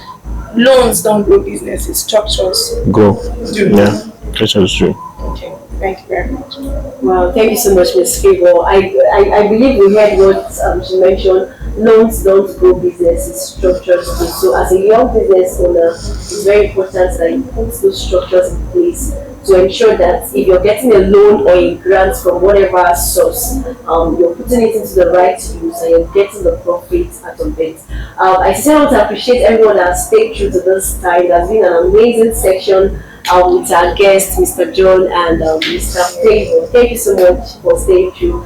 Loans don't grow businesses, structures Go. do. Yeah. That is true. Okay, thank you very much. Wow, thank you so much, Ms. Favour. I believe we heard what she mentioned. Loans don't grow businesses, structures do. So, as a young business owner, it's very important that you put those structures in place to ensure that if you're getting a loan or a grant from whatever source, you're putting it into the right use and you're getting the profit out of it. I sincerely want to appreciate everyone that has stayed through to this time. It has been an amazing section with our guests, Mr. John and Mr. Favour. Thank you so much for staying through.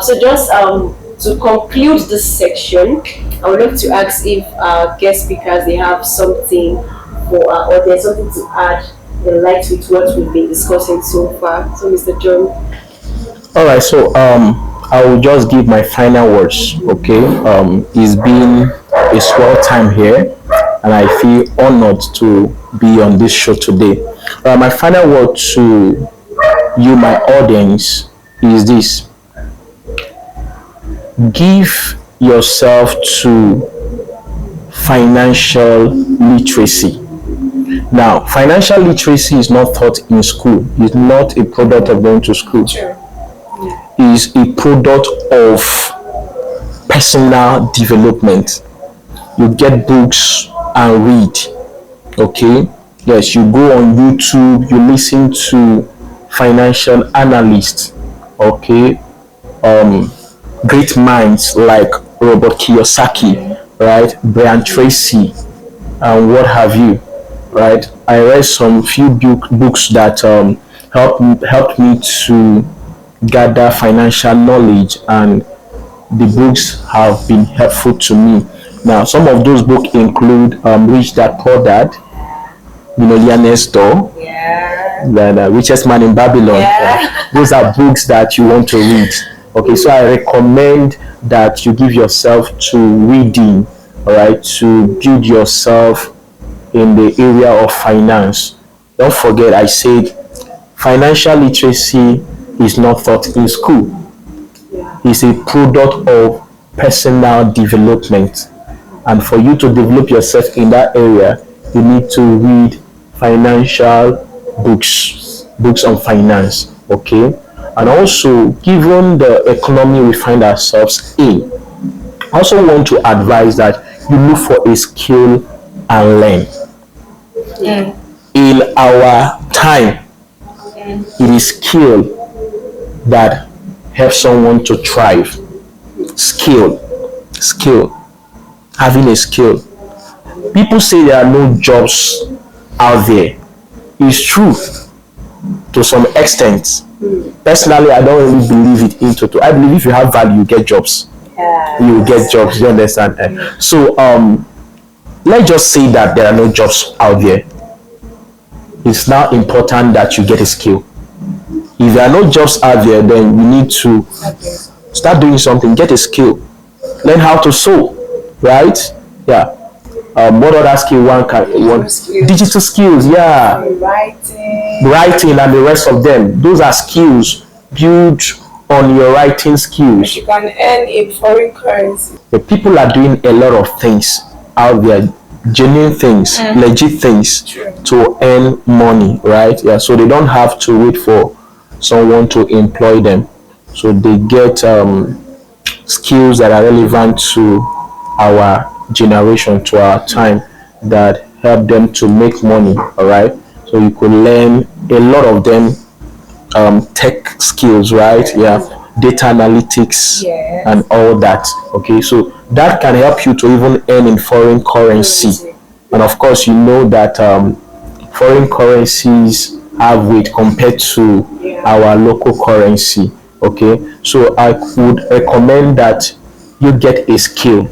So just to conclude this section, I would love to ask if our guest speakers they have something for or there's something to add in light with what we've been discussing so far. So, Mr. John. All right. So I will just give my final words. Okay. It's been a swell time here, and I feel honored to be on this show today. My final word to you, my audience, is this: give yourself to financial literacy. Now, financial literacy is not taught in school. It's not a product of going to school. Sure. It's a product of personal development. You get books and read. Okay? Yes, you go on YouTube, you listen to financial analysts. Okay? Great minds like Robert Kiyosaki, right? Brian Tracy, and what have you, right? I read some few books that helped me to gather financial knowledge, and the books have been helpful to me. Now, some of those books include Rich Dad Poor Dad, Millionaire's Door, the Richest Man in Babylon. Those are books that you want to read. Okay, so I recommend that you give yourself to reading, all right, to build yourself in the area of finance. Don't forget, I said financial literacy is not taught in school. It's a product of personal development. And for you to develop yourself in that area, you need to read financial books on finance. Okay? And also, given the economy we find ourselves in, I also want to advise that you look for a skill and learn. In our time, it is skill that helps someone to thrive. Skill. having a skill. People say there are no jobs out there. It's true to some extent. Personally, I don't really believe it in total. I believe if you have value, you get jobs. You get jobs. You understand? So let's just say that there are no jobs out there. It's now important that you get a skill. If there are no jobs out there, then you need to start doing something. Get a skill. Learn how to sew, right? Yeah. What other skill one can? Digital skills, yeah. Writing and the rest of them. Those are skills. Build on your writing skills. You can earn in foreign currency. The people are doing a lot of things out there, genuine things, legit things to earn money, right? Yeah. So they don't have to wait for someone to employ them. So they get skills that are relevant to our generation, to our time, that help them to make money. All right. So you could learn a lot of them, tech skills, right? Yeah, data analytics and all that. Okay, so that can help you to even earn in foreign currency. And of course, you know that foreign currencies have weight compared to our local currency. Okay, so I would recommend that you get a skill.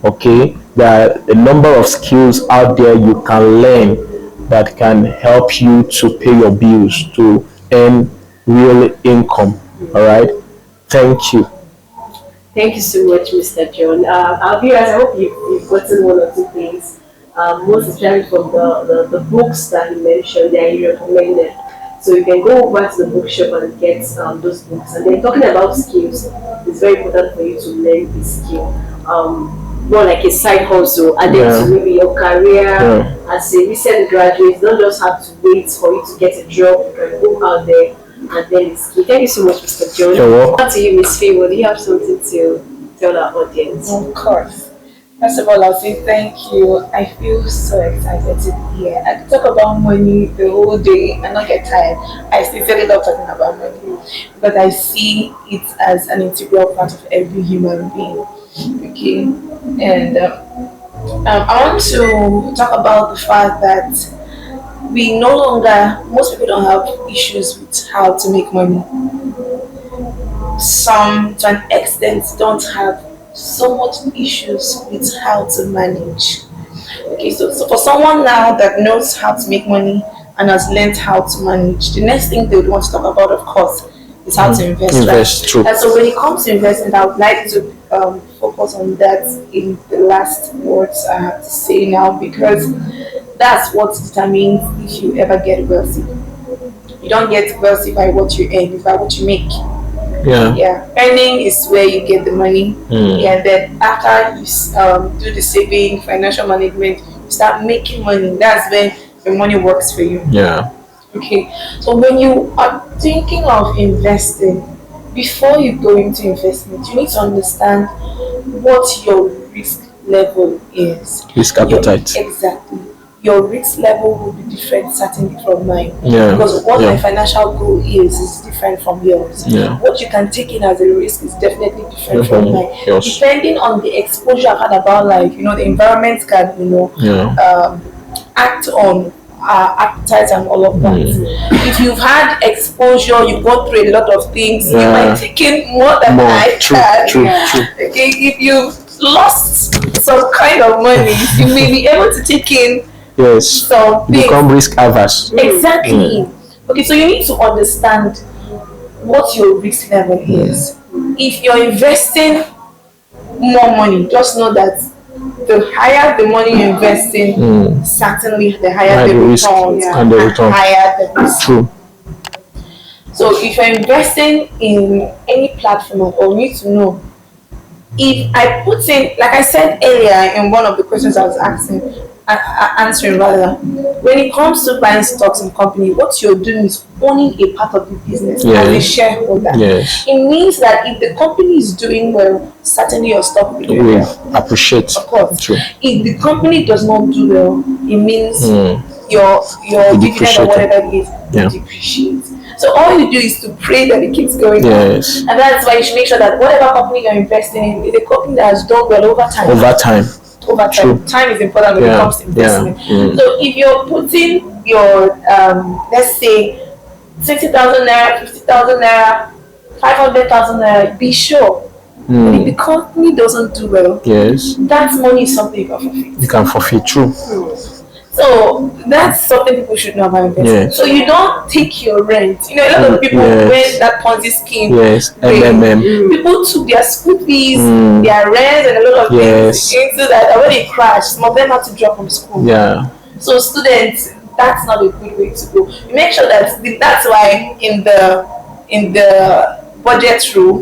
Okay, there are a number of skills out there you can learn that can help you to pay your bills, to earn real income. All right, thank you. Thank you so much, Mr. John. Our viewers, I hope you've gotten one or two things, most especially from the books that you mentioned that you recommended. So you can go over to the bookshop and get those books. And then talking about skills, it's very important for you to learn this skill. More like a side hustle, and then to maybe your career as a recent graduate. You don't just have to wait for you to get a job. You can go out there and then it's key. Thank you so much, Mr. John. You're welcome. Back to you, Miss Favour. Do you have something to tell our audience? Of course. First of all, I'll say thank you. I feel so excited to be here. I could talk about money the whole day and not get tired. I sincerely love talking about money, but I see it as an integral part of every human being. Okay, and I want to talk about the fact that most people don't have issues with how to make money. Some, to an extent, don't have so much issues with how to manage. Okay, so for someone now that knows how to make money and has learned how to manage, the next thing they would want to talk about, of course, is how to invest. True. And so when it comes to investment, I would like to focus on that in the last words I have to say now, because that's what determines if you ever get wealthy. You don't get wealthy by what you earn, it's by what you make. Earning is where you get the money. And then after you do the saving, financial management, you start making money. That's when the money works for you. Okay, so when you are thinking of investing, before you go into investment, you need to understand what your risk level is. Risk appetite. Exactly. Your risk level will be different certainly from mine. Because what my financial goal is different from yours. What you can take in as a risk is definitely different from mine. Depending on the exposure I've had about life, the environment can, act on appetite and all of that. If you've had exposure, you've gone through a lot of things, you might take in more than I can. True. Okay, if you've lost some kind of money, you may be able to take in some things. Become risk averse. Exactly. Okay, so you need to understand what your risk level is. If you're investing more money, just know that the higher the money you invest in, certainly the higher the returns and higher the risk. True. So if you're investing in any platform, or need to know, if I put in, like I said earlier in one of the questions I was answering rather, when it comes to buying stocks in company, what you're doing is owning a part of the business as a shareholder. It means that if the company is doing well, certainly your stock will do well. Appreciate. Of course. True. If the company does not do well, it means your dividend or whatever it is will depreciate. So all you do is to pray that it keeps going up. And that's why you should make sure that whatever company you're investing in is a company that has done well over time. over time. True. Time is important when it comes to investment. So if you're putting your let's say 60,000 naira, 50,000 naira, 500,000 naira, be sure. If the company doesn't do well, Yes. that money is something you can forfeit. You can forfeit. True. So that's something people should know about investment. Yes. So you don't take your rent. You know, a lot of people when that Ponzi scheme. Yes. People took their school fees, their rent, and a lot of things into that. And when it crashed, some of them had to drop from school. Yeah. So students, that's not a good way to go. You make sure that that's why in the budget rule,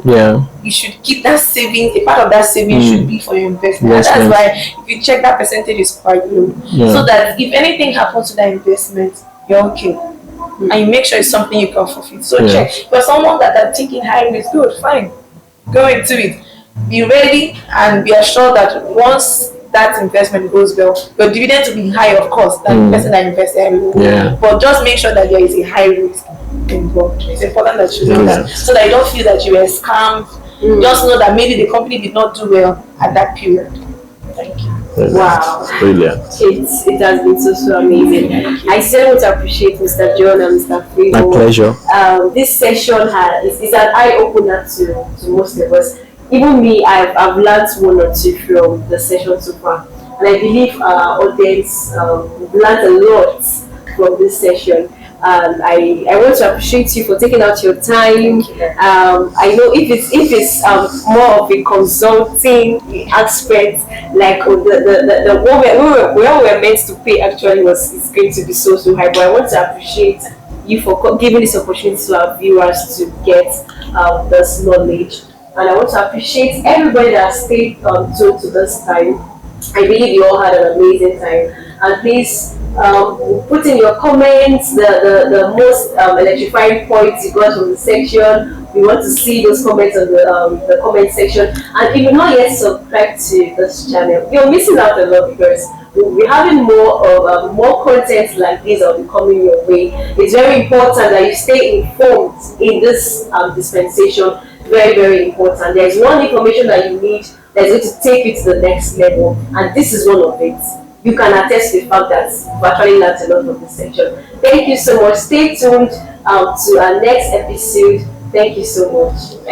you should keep that saving. A part of that saving should be for your investment. Yes, that's why if you check that percentage is quite low. So that if anything happens to that investment, you're okay. And you make sure it's something you can fulfill. So check. For someone that are thinking high risk, good, fine. Go into it. Be ready and be assured that once that investment goes well, your dividends will be high, of course, than the person that invested heavily. But just make sure that there is a high risk involved. It's important that you know that, so that you don't feel that you were scammed. Just know that maybe the company did not do well at that period. Thank you. Wow. Brilliant. It has been so amazing. I so want to appreciate Mr. John and Mr. Favour. My pleasure. This session is an eye opener to most of us. Even me, I've learned one or two from the session so far, and I believe our audience learned a lot from this session. I want to appreciate you for taking out your time. I know if it's more of a consulting aspect, like the what we were meant to pay actually is going to be so high. But I want to appreciate you for giving this opportunity to our viewers to get this knowledge. And I want to appreciate everybody that stayed tuned to this time. I believe you all had an amazing time. And please put in your comments the most electrifying points you got from the section. We want to see those comments on the comment section. And if you're not yet subscribed to this channel, you're missing out a lot because we'll be having more content like this that will be coming your way. It's very important that you stay informed in this dispensation. Very, very important. There's one information that you need that's going to take you to the next level, and this is one of it. You can attest to the fact that you've actually learned a lot from this section. Thank you so much. Stay tuned to our next episode. Thank you so much.